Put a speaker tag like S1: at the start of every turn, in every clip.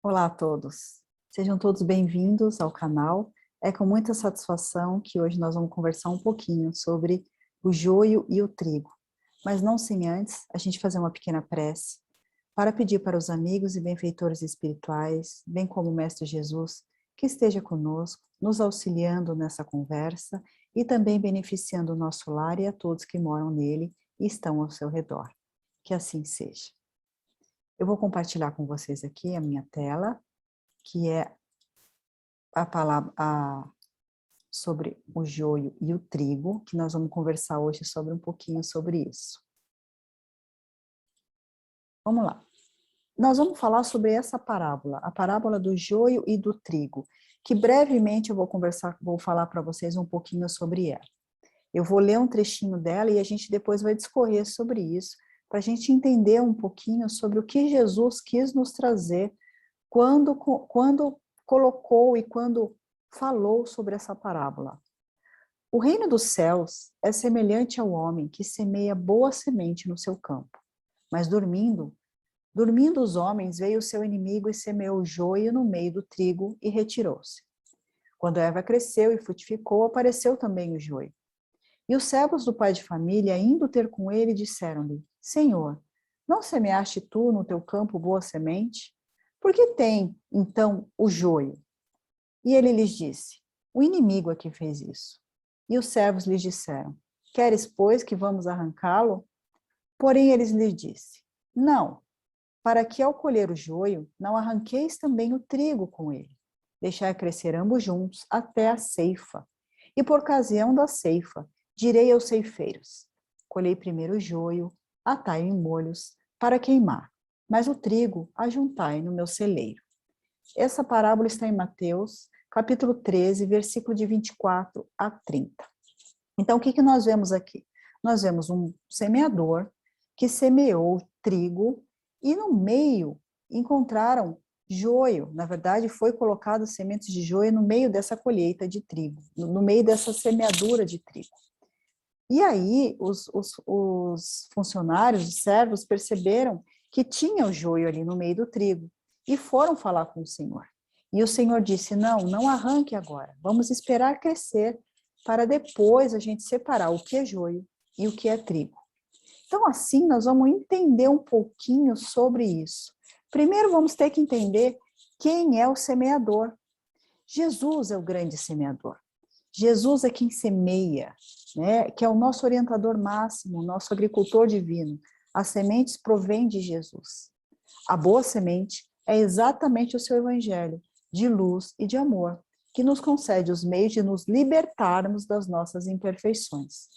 S1: Olá a todos, sejam todos bem-vindos ao canal. É com muita satisfação que hoje nós vamos conversar um pouquinho sobre o joio e o trigo. Mas não sem antes a gente fazer uma pequena prece para pedir para os amigos e benfeitores espirituais, bem como o Mestre Jesus, que esteja conosco, nos auxiliando nessa conversa e também beneficiando o nosso lar e a todos que moram nele e estão ao seu redor. Que assim seja. Eu vou compartilhar com vocês aqui a minha tela, que é a palavra sobre o joio e o trigo, que nós vamos conversar hoje sobre um pouquinho sobre isso. Vamos lá. Nós vamos falar sobre essa parábola, a parábola do joio e do trigo, que brevemente eu vou falar para vocês um pouquinho sobre ela. Eu vou ler um trechinho dela e a gente depois vai discorrer sobre isso, para a gente entender um pouquinho sobre o que Jesus quis nos trazer quando colocou e quando falou sobre essa parábola. O reino dos céus é semelhante ao homem que semeia boa semente no seu campo, mas dormindo os homens, veio o seu inimigo e semeou o joio no meio do trigo e retirou-se. Quando a erva cresceu e frutificou, apareceu também o joio. E os servos do pai de família, indo ter com ele, disseram-lhe: Senhor, não semeaste tu no teu campo boa semente? Por que tem, então, o joio? E ele lhes disse: O inimigo é que fez isso. E os servos lhes disseram: Queres, pois, que vamos arrancá-lo? Porém, eles lhes disse: Não, para que ao colher o joio, não arranqueis também o trigo com ele. Deixai crescer ambos juntos até a ceifa. E por ocasião da ceifa, direi aos ceifeiros: Colhei primeiro o joio, atai-o em molhos, para queimar, mas o trigo ajuntai no meu celeiro. Essa parábola está em Mateus, capítulo 13, versículo de 24 a 30. Então, o que nós vemos aqui? Nós vemos um semeador que semeou trigo e no meio encontraram joio. Na verdade, foi colocado sementes de joio no meio dessa colheita de trigo, no meio dessa semeadura de trigo. E aí, os funcionários, os servos, perceberam que tinha o joio ali no meio do trigo e foram falar com o Senhor. E o Senhor disse: não arranque agora, vamos esperar crescer para depois a gente separar o que é joio e o que é trigo. Então, assim, nós vamos entender um pouquinho sobre isso. Primeiro, vamos ter que entender quem é o semeador. Jesus é o grande semeador. Jesus é quem semeia, né? Que é o nosso orientador máximo, o nosso agricultor divino. As sementes provêm de Jesus. A boa semente é exatamente o seu evangelho, de luz e de amor, que nos concede os meios de nos libertarmos das nossas imperfeições.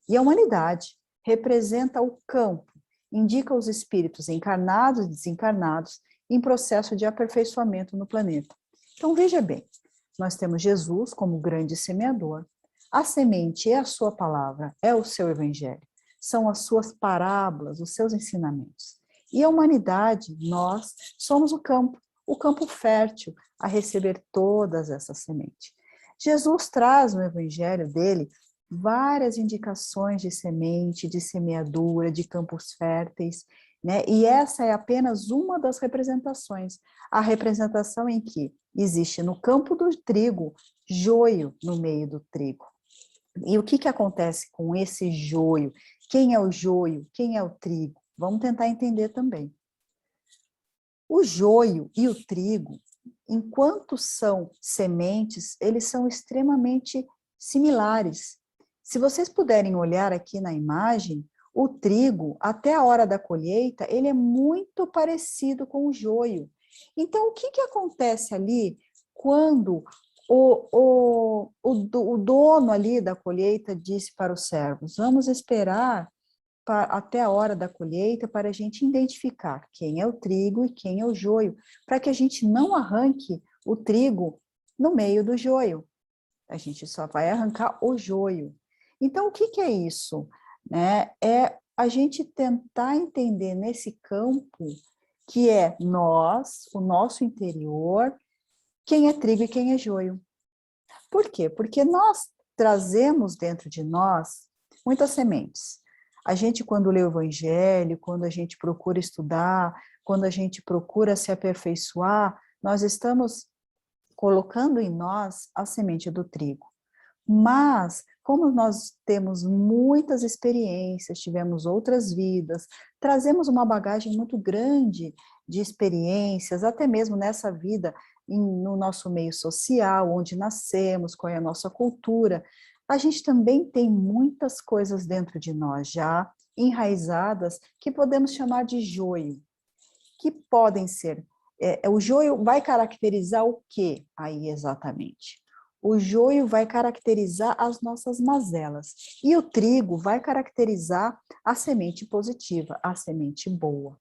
S1: E a humanidade representa o campo, indica os espíritos encarnados e desencarnados em processo de aperfeiçoamento no planeta. Então, veja bem, nós temos Jesus como grande semeador. A semente é a sua palavra, é o seu evangelho. São as suas parábolas, os seus ensinamentos. E a humanidade, nós, somos o campo fértil a receber todas essas sementes. Jesus traz no evangelho dele várias indicações de semente, de semeadura, de campos férteis, né? E essa é apenas uma das representações. A representação em que existe no campo do trigo, joio no meio do trigo. E o que acontece com esse joio? Quem é o joio? Quem é o trigo? Vamos tentar entender também. O joio e o trigo, enquanto são sementes, eles são extremamente similares. Se vocês puderem olhar aqui na imagem, o trigo, até a hora da colheita, ele é muito parecido com o joio. Então, o que acontece ali quando o dono ali da colheita disse para os servos: vamos esperar até a hora da colheita para a gente identificar quem é o trigo e quem é o joio, para que a gente não arranque o trigo no meio do joio. A gente só vai arrancar o joio. Então, o que é isso? Né? É a gente tentar entender nesse campo que é nós, o nosso interior, quem é trigo e quem é joio. Por quê? Porque nós trazemos dentro de nós muitas sementes. A gente, quando lê o Evangelho, quando a gente procura estudar, quando a gente procura se aperfeiçoar, nós estamos colocando em nós a semente do trigo. Mas, como nós temos muitas experiências, tivemos outras vidas, trazemos uma bagagem muito grande de experiências, até mesmo nessa vida, no nosso meio social, onde nascemos, qual é a nossa cultura, a gente também tem muitas coisas dentro de nós já enraizadas que podemos chamar de joio, que podem ser. O joio vai caracterizar o que aí exatamente? O joio vai caracterizar as nossas mazelas e o trigo vai caracterizar a semente positiva, a semente boa,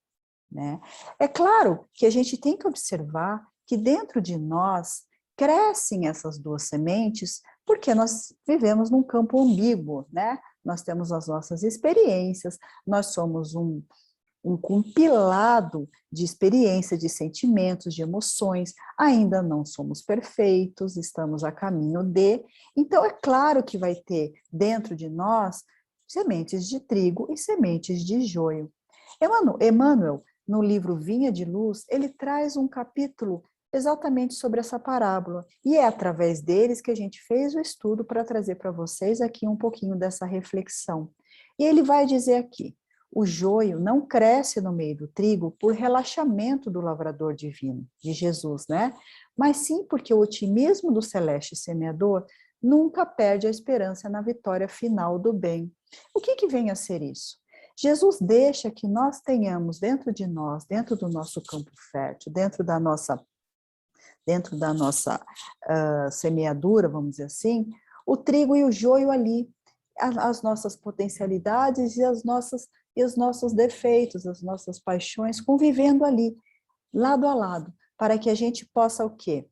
S1: né? É claro que a gente tem que observar que dentro de nós crescem essas duas sementes porque nós vivemos num campo ambíguo, né? Nós temos as nossas experiências, nós somos um compilado de experiências, de sentimentos, de emoções, ainda não somos perfeitos, estamos a caminho de, então é claro que vai ter dentro de nós sementes de trigo e sementes de joio. Emmanuel, no livro Vinha de Luz, ele traz um capítulo exatamente sobre essa parábola, e é através deles que a gente fez o estudo para trazer para vocês aqui um pouquinho dessa reflexão. E ele vai dizer aqui: o joio não cresce no meio do trigo por relaxamento do lavrador divino, de Jesus, né? Mas sim porque o otimismo do celeste semeador nunca perde a esperança na vitória final do bem. O que vem a ser isso? Jesus deixa que nós tenhamos dentro de nós, dentro do nosso campo fértil, dentro da nossa semeadura, vamos dizer assim, o trigo e o joio ali, as nossas potencialidades e os nossos defeitos, as nossas paixões convivendo ali, lado a lado, para que a gente possa o quê?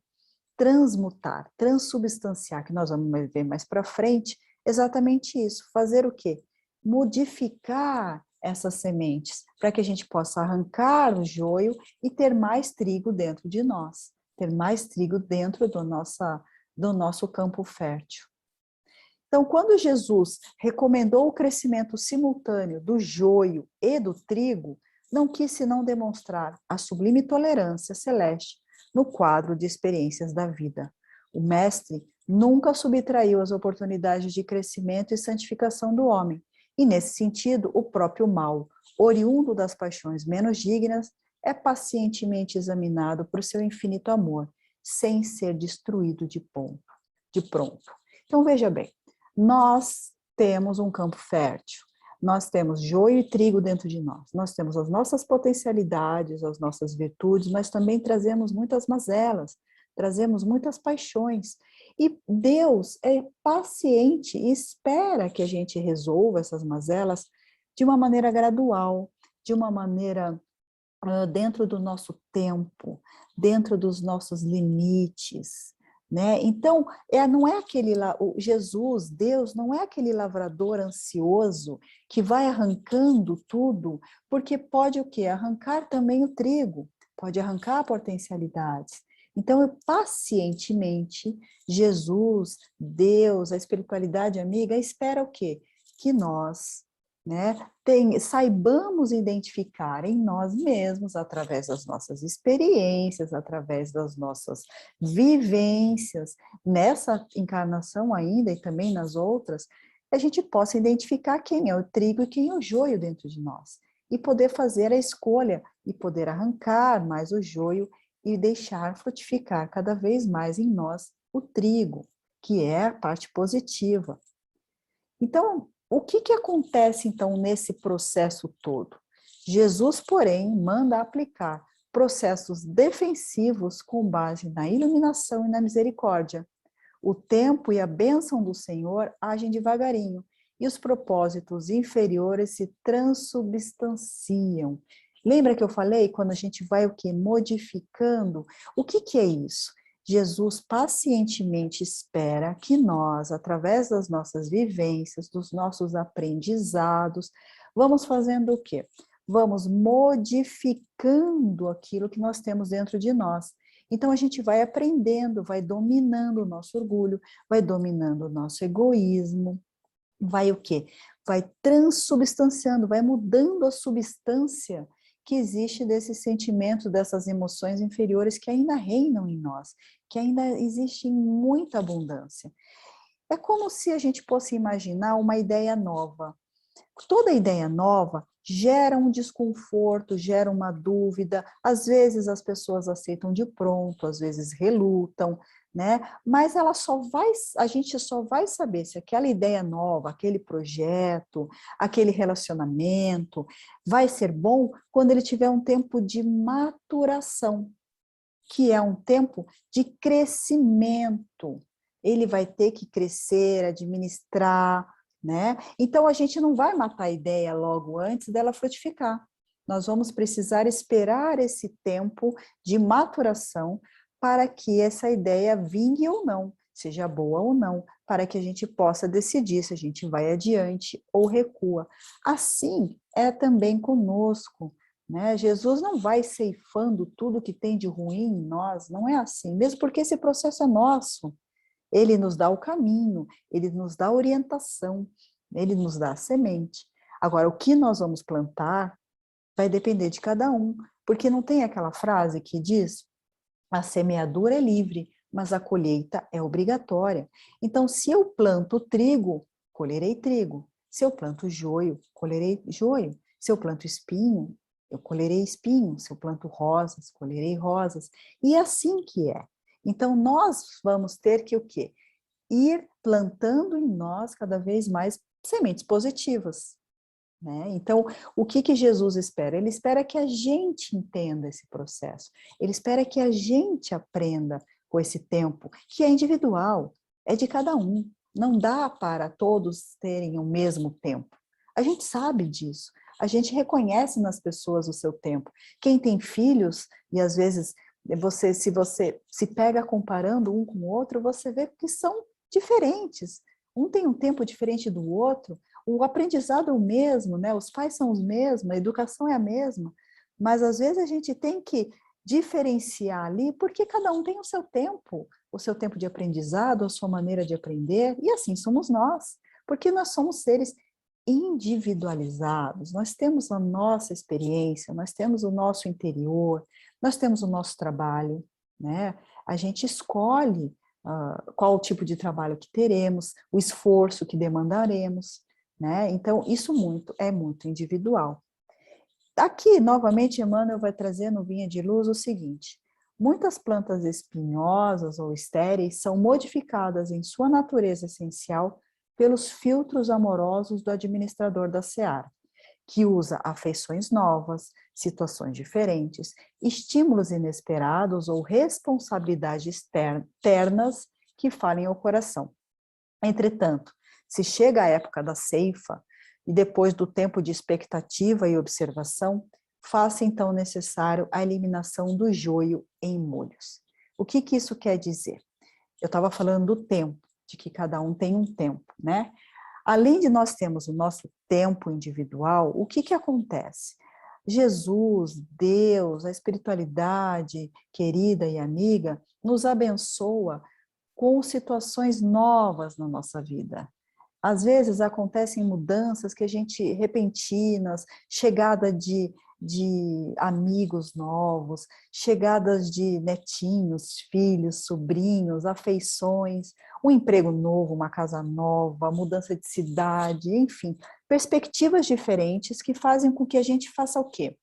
S1: Transmutar, transubstanciar, que nós vamos ver mais para frente, exatamente isso, fazer o quê? Modificar essas sementes, para que a gente possa arrancar o joio e ter mais trigo dentro de nós, ter mais trigo dentro do nosso campo fértil. Então, quando Jesus recomendou o crescimento simultâneo do joio e do trigo, não quis senão demonstrar a sublime tolerância celeste no quadro de experiências da vida. O Mestre nunca subtraiu as oportunidades de crescimento e santificação do homem, e nesse sentido, o próprio mal, oriundo das paixões menos dignas, é pacientemente examinado por seu infinito amor, sem ser destruído de pronto. Então, veja bem, nós temos um campo fértil, nós temos joio e trigo dentro de nós temos as nossas potencialidades, as nossas virtudes, mas também trazemos muitas mazelas, trazemos muitas paixões, e Deus é paciente e espera que a gente resolva essas mazelas de uma maneira gradual, de uma maneira dentro do nosso tempo, dentro dos nossos limites, né? Então, não é Jesus, Deus, não é aquele lavrador ansioso que vai arrancando tudo, porque pode o quê? Arrancar também o trigo, pode arrancar potencialidades. Então, pacientemente, Jesus, Deus, a espiritualidade amiga, espera o quê? Que nós, né, saibamos identificar em nós mesmos, através das nossas experiências, através das nossas vivências, nessa encarnação ainda e também nas outras, a gente possa identificar quem é o trigo e quem é o joio dentro de nós, e poder fazer a escolha, e poder arrancar mais o joio e deixar frutificar cada vez mais em nós o trigo, que é a parte positiva. Então, o que acontece, então, nesse processo todo? Jesus, porém, manda aplicar processos defensivos com base na iluminação e na misericórdia. O tempo e a bênção do Senhor agem devagarinho, e os propósitos inferiores se transubstanciam. Lembra que eu falei quando a gente vai o quê? Modificando? O que é isso? Jesus pacientemente espera que nós, através das nossas vivências, dos nossos aprendizados, vamos fazendo o quê? Vamos modificando aquilo que nós temos dentro de nós. Então, a gente vai aprendendo, vai dominando o nosso orgulho, vai dominando o nosso egoísmo, vai o quê? Vai transubstanciando, vai mudando a substância que existe desse sentimento, dessas emoções inferiores que ainda reinam em nós, que ainda existe em muita abundância. É como se a gente fosse imaginar uma ideia nova. Toda ideia nova gera um desconforto, gera uma dúvida, às vezes as pessoas aceitam de pronto, às vezes relutam, né? Mas a gente só vai saber se aquela ideia nova, aquele projeto, aquele relacionamento vai ser bom quando ele tiver um tempo de maturação, que é um tempo de crescimento. Ele vai ter que crescer, administrar, né? Então, a gente não vai matar a ideia logo antes dela frutificar. Nós vamos precisar esperar esse tempo de maturação para que essa ideia vingue ou não, seja boa ou não, para que a gente possa decidir se a gente vai adiante ou recua. Assim é também conosco, né? Jesus não vai ceifando tudo que tem de ruim em nós, não é assim, mesmo porque esse processo é nosso. Ele nos dá o caminho, ele nos dá a orientação, ele nos dá a semente. Agora, o que nós vamos plantar vai depender de cada um, porque não tem aquela frase que diz: a semeadura é livre, mas a colheita é obrigatória. Então, se eu planto trigo, colherei trigo. Se eu planto joio, colherei joio. Se eu planto espinho, eu colherei espinho. Se eu planto rosas, colherei rosas. E é assim que é. Então, nós vamos ter que o quê? Ir plantando em nós cada vez mais sementes positivas, né? Então, o que Jesus espera? Ele espera que a gente entenda esse processo. Ele espera que a gente aprenda com esse tempo, que é individual, é de cada um. Não dá para todos terem o mesmo tempo. A gente sabe disso. A gente reconhece nas pessoas o seu tempo. Quem tem filhos, e às vezes se você se pega comparando um com o outro, você vê que são diferentes. Um tem um tempo diferente do outro, o aprendizado é o mesmo, né? Os pais são os mesmos, a educação é a mesma, mas às vezes a gente tem que diferenciar ali, porque cada um tem o seu tempo de aprendizado, a sua maneira de aprender, e assim somos nós, porque nós somos seres individualizados, nós temos a nossa experiência, nós temos o nosso interior, nós temos o nosso trabalho, né? A gente escolhe qual o tipo de trabalho que teremos, o esforço que demandaremos, né? Então, isso é muito individual. Aqui, novamente, Emmanuel vai trazer no Vinha de Luz o seguinte: muitas plantas espinhosas ou estéreis são modificadas em sua natureza essencial pelos filtros amorosos do administrador da seara, que usa afeições novas, situações diferentes, estímulos inesperados ou responsabilidades ternas que falem ao coração. Entretanto, se chega a época da ceifa, e depois do tempo de expectativa e observação, faça então necessário a eliminação do joio em molhos. O que isso quer dizer? Eu estava falando do tempo, de que cada um tem um tempo, né? Além de nós termos o nosso tempo individual, o que acontece? Jesus, Deus, a espiritualidade querida e amiga, nos abençoa com situações novas na nossa vida. Às vezes acontecem mudanças que a gente, repentinas, chegada de amigos novos, chegadas de netinhos, filhos, sobrinhos, afeições, um emprego novo, uma casa nova, mudança de cidade, enfim, perspectivas diferentes que fazem com que a gente faça o quê?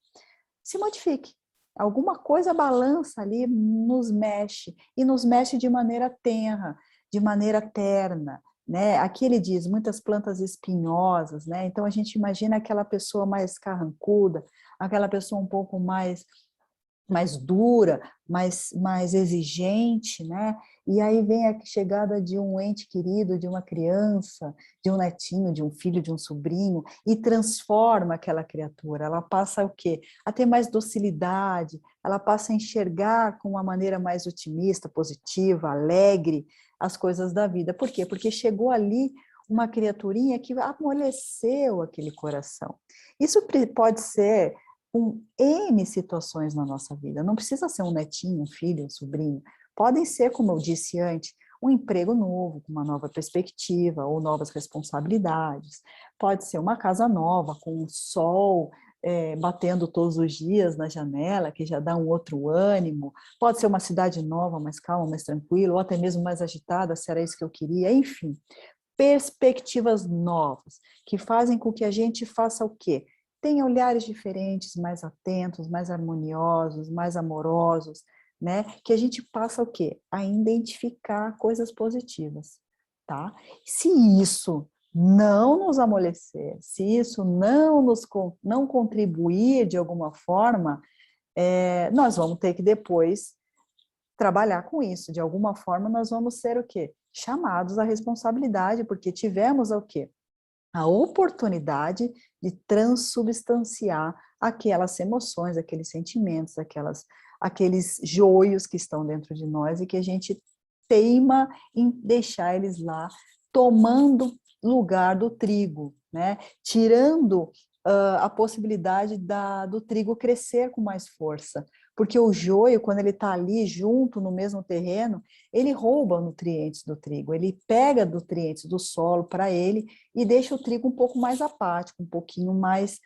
S1: Se modifique. Alguma coisa balança ali, nos mexe, e nos mexe de maneira tenra, de maneira terna, né? Aqui ele diz, muitas plantas espinhosas, né? Então a gente imagina aquela pessoa mais carrancuda, aquela pessoa um pouco mais dura, mais exigente, né? E aí vem a chegada de um ente querido, de uma criança, de um netinho, de um filho, de um sobrinho, e transforma aquela criatura. Ela passa o quê? A ter mais docilidade, ela passa a enxergar com uma maneira mais otimista, positiva, alegre, as coisas da vida. Por quê? Porque chegou ali uma criaturinha que amoleceu aquele coração. Isso pode ser com N situações na nossa vida. Não precisa ser um netinho, um filho, um sobrinho. Podem ser, como eu disse antes, um emprego novo, com uma nova perspectiva ou novas responsabilidades. Pode ser uma casa nova, com um sol batendo todos os dias na janela, que já dá um outro ânimo. Pode ser uma cidade nova, mais calma, mais tranquila, ou até mesmo mais agitada, se era isso que eu queria. Enfim, perspectivas novas, que fazem com que a gente faça o quê? Tenha olhares diferentes, mais atentos, mais harmoniosos, mais amorosos, né? Que a gente passa o quê? A identificar coisas positivas, tá? Se isso não nos amolecer, se isso não contribuir de alguma forma, nós vamos ter que depois trabalhar com isso. De alguma forma, nós vamos ser o quê? Chamados à responsabilidade, porque tivemos o quê? A oportunidade de transubstanciar aquelas emoções, aqueles sentimentos, aqueles joios que estão dentro de nós e que a gente teima em deixar eles lá, tomando lugar do trigo, né? Tirando a possibilidade do trigo crescer com mais força, porque o joio, quando ele está ali junto no mesmo terreno, ele rouba nutrientes do trigo, ele pega nutrientes do solo para ele e deixa o trigo um pouco mais apático, um pouquinho mais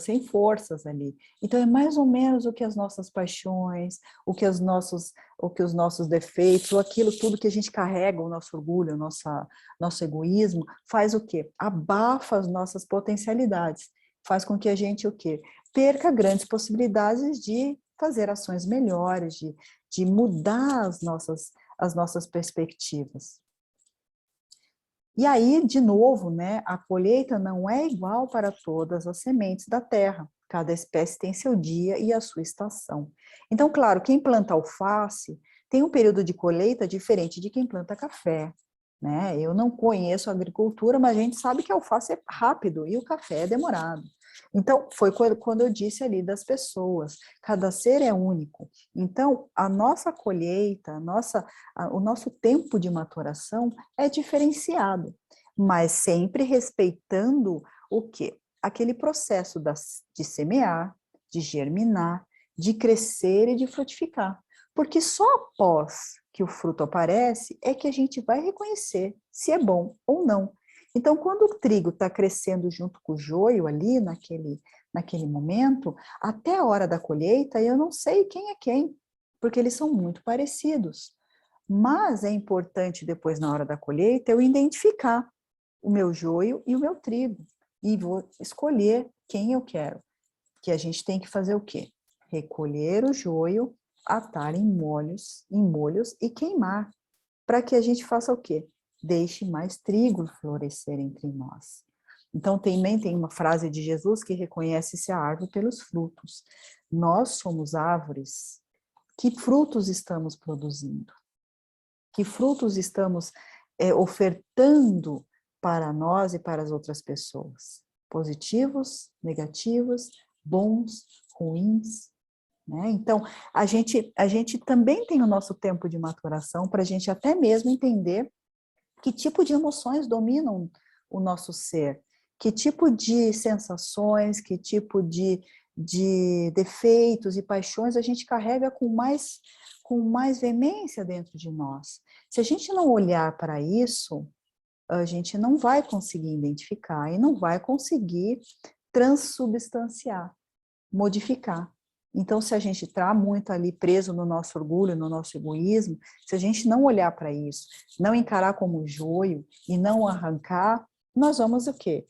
S1: sem forças ali. Então é mais ou menos o que as nossas paixões, o que os nossos defeitos, ou aquilo tudo que a gente carrega, o nosso orgulho, nosso egoísmo, faz o quê? Abafa as nossas potencialidades, faz com que a gente o quê? Perca grandes possibilidades de fazer ações melhores, de mudar as nossas perspectivas. E aí, de novo, né, a colheita não é igual para todas as sementes da terra. Cada espécie tem seu dia e a sua estação. Então, claro, quem planta alface tem um período de colheita diferente de quem planta café, né? Eu não conheço agricultura, mas a gente sabe que a alface é rápido e o café é demorado. Então, foi quando eu disse ali das pessoas, cada ser é único. Então, a nossa colheita, o nosso tempo de maturação é diferenciado, mas sempre respeitando o quê? Aquele processo de semear, de germinar, de crescer e de frutificar. Porque só após que o fruto aparece é que a gente vai reconhecer se é bom ou não. Então, quando o trigo está crescendo junto com o joio ali, naquele momento, até a hora da colheita, eu não sei quem é quem, porque eles são muito parecidos. Mas é importante depois, na hora da colheita, eu identificar o meu joio e o meu trigo. E vou escolher quem eu quero. Que a gente tem que fazer o quê? Recolher o joio, atar em molhos e queimar. Para que a gente faça o quê? Deixe mais trigo florescer entre nós. Então, também tem uma frase de Jesus que reconhece-se a árvore pelos frutos. Nós somos árvores. Que frutos estamos produzindo? Que frutos estamos ofertando para nós e para as outras pessoas? Positivos, negativos, bons, ruins, né? Então, a gente também tem o nosso tempo de maturação para a gente até mesmo entender que tipo de emoções dominam o nosso ser, que tipo de sensações, que tipo de defeitos e paixões a gente carrega com mais veemência dentro de nós. Se a gente não olhar para isso, a gente não vai conseguir identificar e não vai conseguir transubstanciar, modificar. Então, se a gente está muito ali preso no nosso orgulho, no nosso egoísmo, se a gente não olhar para isso, não encarar como joio e não arrancar, nós vamos o quê?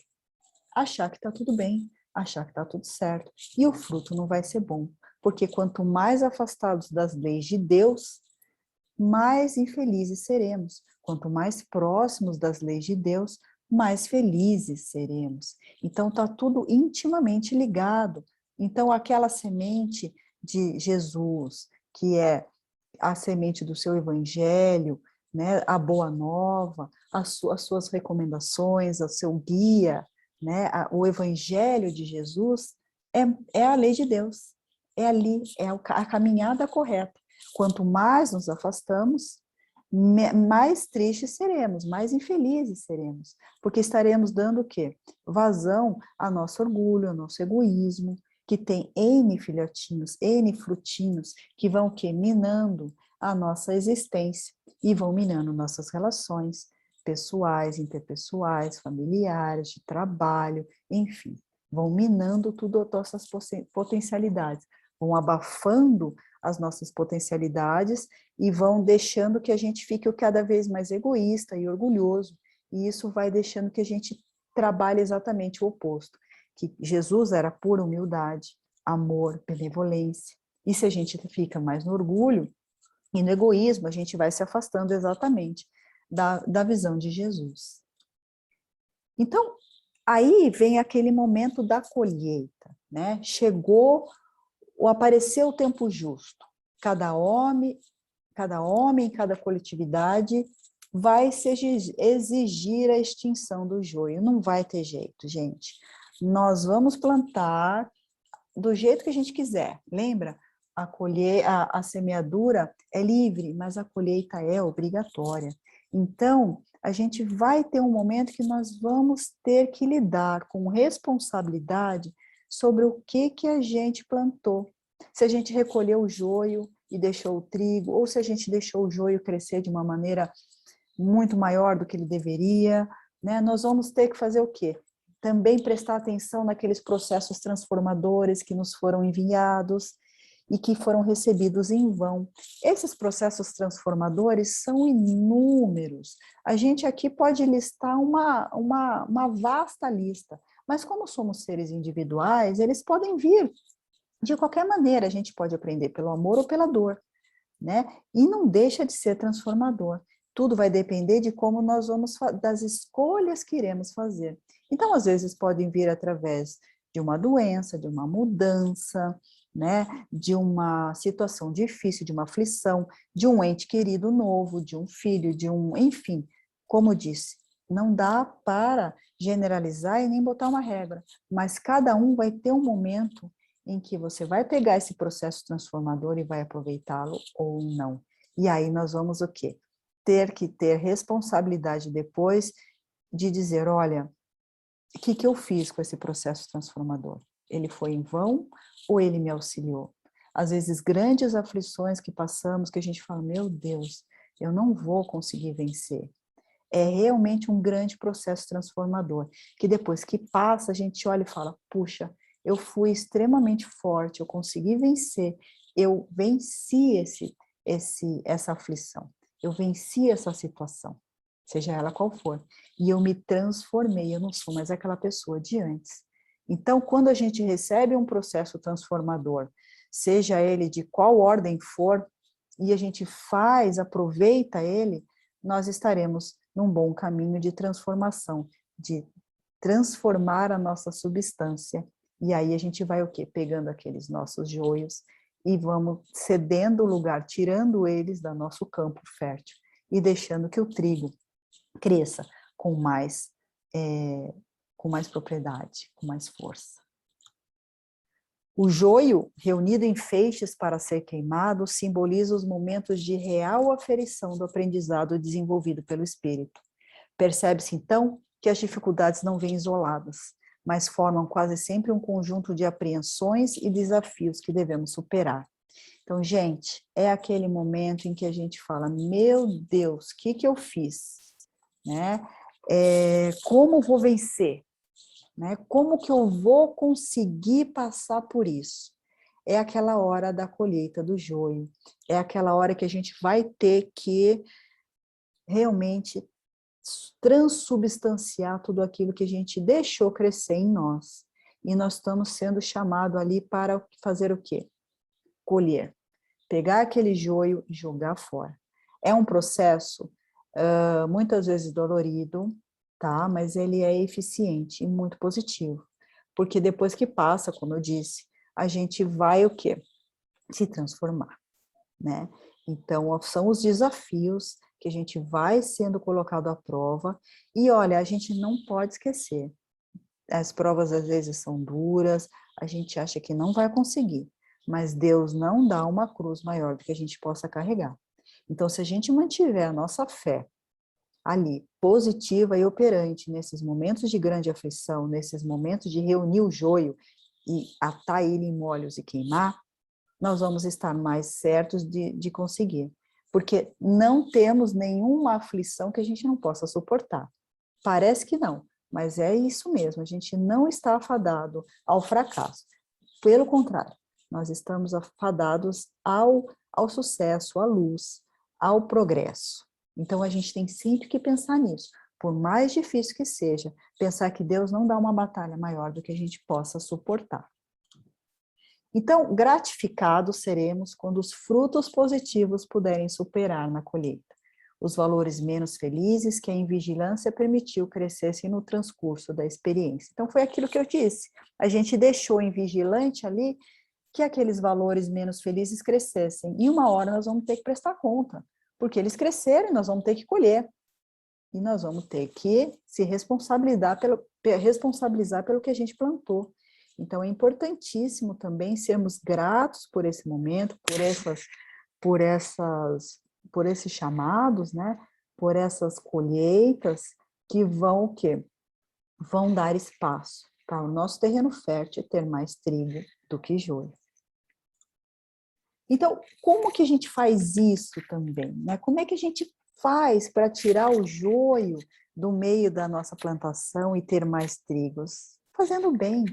S1: Achar que está tudo bem, achar que está tudo certo. E o fruto não vai ser bom. Porque quanto mais afastados das leis de Deus, mais infelizes seremos. Quanto mais próximos das leis de Deus, mais felizes seremos. Então, está tudo intimamente ligado. Então, aquela semente de Jesus, que é a semente do seu evangelho, né, a boa nova, as suas recomendações, o seu guia, né, o evangelho de Jesus, é a lei de Deus. É ali, é a caminhada correta. Quanto mais nos afastamos, mais tristes seremos, mais infelizes seremos, porque estaremos dando o quê? Vazão ao nosso orgulho, ao nosso egoísmo, que tem N filhotinhos, N frutinhos, que vão o quê? Minando a nossa existência e vão minando nossas relações pessoais, interpessoais, familiares, de trabalho, enfim. vão minando tudo as nossas potencialidades, vão abafando as nossas potencialidades e vão deixando que a gente fique cada vez mais egoísta e orgulhoso, e isso vai deixando que a gente trabalhe exatamente o oposto, que Jesus era pura humildade, amor, benevolência, e se a gente fica mais no orgulho e no egoísmo, a gente vai se afastando exatamente da visão de Jesus. Então, aí vem aquele momento da colheita, né? Apareceu o tempo justo. Cada homem, cada coletividade vai se exigir a extinção do joio. Não vai ter jeito, gente. Nós vamos plantar do jeito que a gente quiser. Lembra? A semeadura é livre, mas a colheita é obrigatória. Então, a gente vai ter um momento que nós vamos ter que lidar com responsabilidade sobre o que a gente plantou. Se a gente recolheu o joio e deixou o trigo, ou se a gente deixou o joio crescer de uma maneira muito maior do que ele deveria, né? Nós vamos ter que fazer o quê? Também prestar atenção naqueles processos transformadores que nos foram enviados e que foram recebidos em vão. Esses processos transformadores são inúmeros. A gente aqui pode listar uma vasta lista, mas como somos seres individuais, eles podem vir de qualquer maneira. A gente pode aprender pelo amor ou pela dor, né? E não deixa de ser transformador. Tudo vai depender de como nós vamos, das escolhas que iremos fazer. Então, às vezes, podem vir através de uma doença, de uma mudança, né? De uma situação difícil, de uma aflição, de um ente querido novo, de um filho, enfim, como disse, não dá para generalizar e nem botar uma regra, mas cada um vai ter um momento em que você vai pegar esse processo transformador e vai aproveitá-lo ou não. E aí nós vamos o quê? Ter que ter responsabilidade depois de dizer, olha, o que eu fiz com esse processo transformador? Ele foi em vão ou ele me auxiliou? Às vezes, grandes aflições que passamos, que a gente fala, meu Deus, eu não vou conseguir vencer. É realmente um grande processo transformador, que depois que passa, a gente olha e fala, puxa, eu fui extremamente forte, eu consegui vencer, eu venci essa aflição, eu venci essa situação, seja ela qual for, e eu me transformei, eu não sou mais aquela pessoa de antes. Então, quando a gente recebe um processo transformador, seja ele de qual ordem for, e a gente aproveita ele, nós estaremos num bom caminho de transformação, de transformar a nossa substância. E aí a gente vai o quê? Pegando aqueles nossos joios e vamos cedendo o lugar, tirando eles do nosso campo fértil e deixando que o trigo cresça com mais propriedade, com mais força. O joio, reunido em feixes para ser queimado, simboliza os momentos de real aferição do aprendizado desenvolvido pelo espírito. Percebe-se, então, que as dificuldades não vêm isoladas, mas formam quase sempre um conjunto de apreensões e desafios que devemos superar. Então, gente, é aquele momento em que a gente fala, meu Deus, o que eu fiz? Né? Como vou vencer? Né? Como que eu vou conseguir passar por isso? É aquela hora da colheita do joio, é aquela hora que a gente vai ter que realmente transubstanciar tudo aquilo que a gente deixou crescer em nós. E nós estamos sendo chamados ali para fazer o quê? Colher. Pegar aquele joio e jogar fora. É um processo muitas vezes dolorido, tá? Mas ele é eficiente e muito positivo. Porque depois que passa, como eu disse, a gente vai o quê? Se transformar, né? Então, são os desafios que a gente vai sendo colocado à prova. E olha, a gente não pode esquecer. As provas às vezes são duras, a gente acha que não vai conseguir, mas Deus não dá uma cruz maior do que a gente possa carregar. Então, se a gente mantiver a nossa fé ali, positiva e operante, nesses momentos de grande aflição, nesses momentos de reunir o joio e atar ele em molhos e queimar, nós vamos estar mais certos de conseguir. Porque não temos nenhuma aflição que a gente não possa suportar. Parece que não, mas é isso mesmo, a gente não está afadado ao fracasso. Pelo contrário, nós estamos afadados ao sucesso, à luz, ao progresso. Então, a gente tem sempre que pensar nisso. Por mais difícil que seja, pensar que Deus não dá uma batalha maior do que a gente possa suportar. Então, gratificados seremos quando os frutos positivos puderem superar na colheita os valores menos felizes que a invigilância permitiu crescessem no transcurso da experiência. Então, foi aquilo que eu disse. A gente deixou invigilante ali que aqueles valores menos felizes crescessem. E uma hora nós vamos ter que prestar conta, porque eles cresceram e nós vamos ter que colher. E nós vamos ter que se responsabilizar pelo que a gente plantou. Então, é importantíssimo também sermos gratos por esse momento, por esses chamados, né? Por essas colheitas que vão o quê? Vão dar espaço para o nosso terreno fértil ter mais trigo do que joio. Então, como que a gente faz isso também, né? Como é que a gente faz para tirar o joio do meio da nossa plantação e ter mais trigos? Fazendo bem.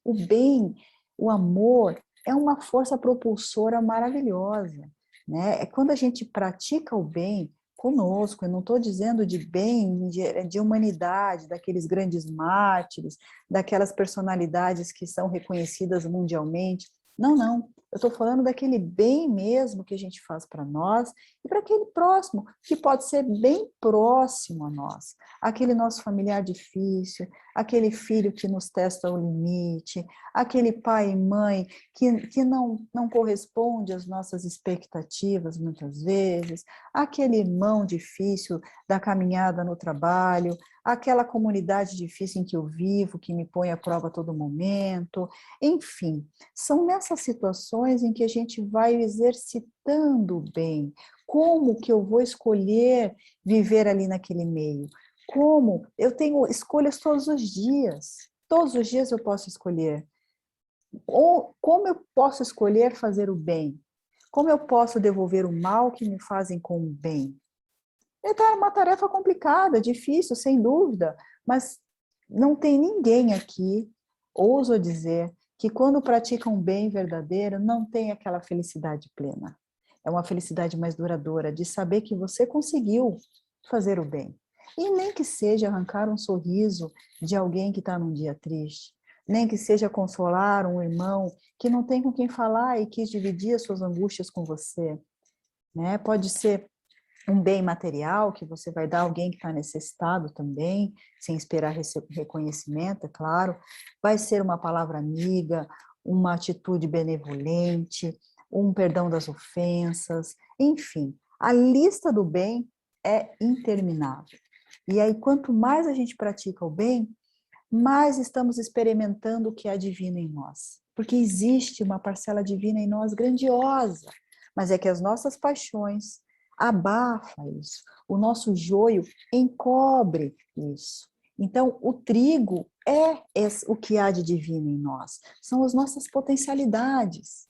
S1: O bem, o amor, é uma força propulsora maravilhosa, né? É quando a gente pratica o bem conosco, eu não estou dizendo de bem, de humanidade, daqueles grandes mártires, daquelas personalidades que são reconhecidas mundialmente. Não, não. Eu estou falando daquele bem mesmo que a gente faz para nós e para aquele próximo, que pode ser bem próximo a nós. Aquele nosso familiar difícil, aquele filho que nos testa o limite, aquele pai e mãe que não corresponde às nossas expectativas muitas vezes, aquele irmão difícil da caminhada no trabalho, aquela comunidade difícil em que eu vivo, que me põe à prova a todo momento, enfim, são nessas situações em que a gente vai exercitando o bem. Como que eu vou escolher viver ali naquele meio? Como? Eu tenho escolhas todos os dias eu posso escolher. Ou como eu posso escolher fazer o bem? Como eu posso devolver o mal que me fazem com o bem? É uma tarefa complicada, difícil, sem dúvida, mas não tem ninguém aqui, ouso dizer, que quando pratica um bem verdadeiro, não tem aquela felicidade plena. É uma felicidade mais duradoura, de saber que você conseguiu fazer o bem. E nem que seja arrancar um sorriso de alguém que está num dia triste, nem que seja consolar um irmão que não tem com quem falar e quis dividir as suas angústias com você, né? Pode ser um bem material que você vai dar a alguém que está necessitado também, sem esperar reconhecimento, é claro. Vai ser uma palavra amiga, uma atitude benevolente, um perdão das ofensas, enfim. A lista do bem é interminável. E aí, quanto mais a gente pratica o bem, mais estamos experimentando o que é divino em nós. Porque existe uma parcela divina em nós grandiosa, mas é que as nossas paixões abafa isso, o nosso joio encobre isso. Então, o trigo é o que há de divino em nós, são as nossas potencialidades,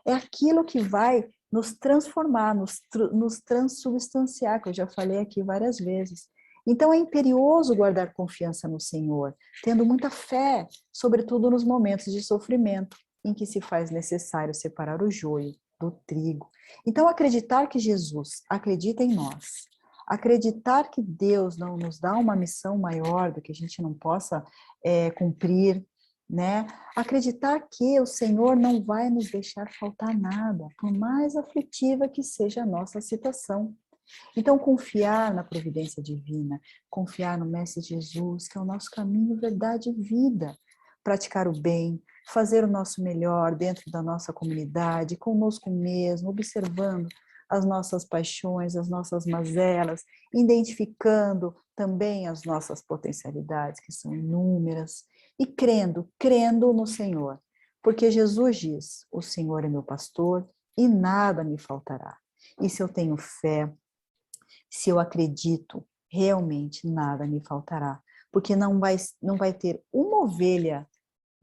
S1: é aquilo que vai nos transformar, nos transubstanciar, que eu já falei aqui várias vezes. Então, é imperioso guardar confiança no Senhor, tendo muita fé, sobretudo nos momentos de sofrimento, em que se faz necessário separar o joio do trigo. Então, acreditar que Jesus acredita em nós, acreditar que Deus não nos dá uma missão maior do que a gente não possa cumprir, né? Acreditar que o Senhor não vai nos deixar faltar nada, por mais aflitiva que seja a nossa situação. Então, confiar na providência divina, confiar no Mestre Jesus, que é o nosso caminho, verdade e vida, praticar o bem, fazer o nosso melhor dentro da nossa comunidade, conosco mesmo, observando as nossas paixões, as nossas mazelas, identificando também as nossas potencialidades, que são inúmeras, e crendo no Senhor, porque Jesus diz: o Senhor é meu pastor e nada me faltará. E se eu tenho fé, se eu acredito, realmente nada me faltará, porque não vai ter uma ovelha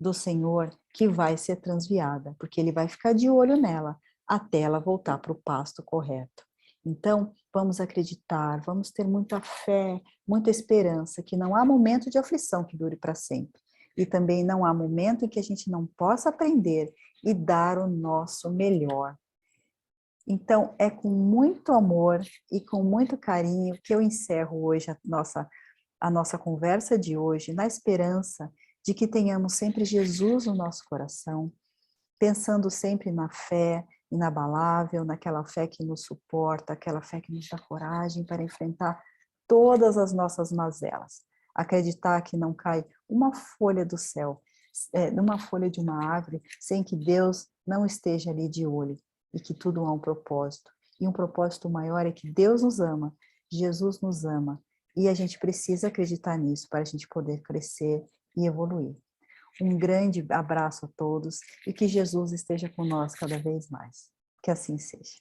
S1: do Senhor que vai ser transviada, porque ele vai ficar de olho nela até ela voltar para o pasto correto. Então, vamos acreditar, vamos ter muita fé, muita esperança, que não há momento de aflição que dure para sempre. E também não há momento em que a gente não possa aprender e dar o nosso melhor. Então, é com muito amor e com muito carinho que eu encerro hoje a nossa conversa de hoje, na esperança de que tenhamos sempre Jesus no nosso coração, pensando sempre na fé inabalável, naquela fé que nos suporta, aquela fé que nos dá coragem para enfrentar todas as nossas mazelas. Acreditar que não cai uma folha do céu, numa folha de uma árvore, sem que Deus não esteja ali de olho, e que tudo há um propósito. E um propósito maior é que Deus nos ama, Jesus nos ama, e a gente precisa acreditar nisso para a gente poder crescer e evoluir. Um grande abraço a todos e que Jesus esteja conosco cada vez mais. Que assim seja.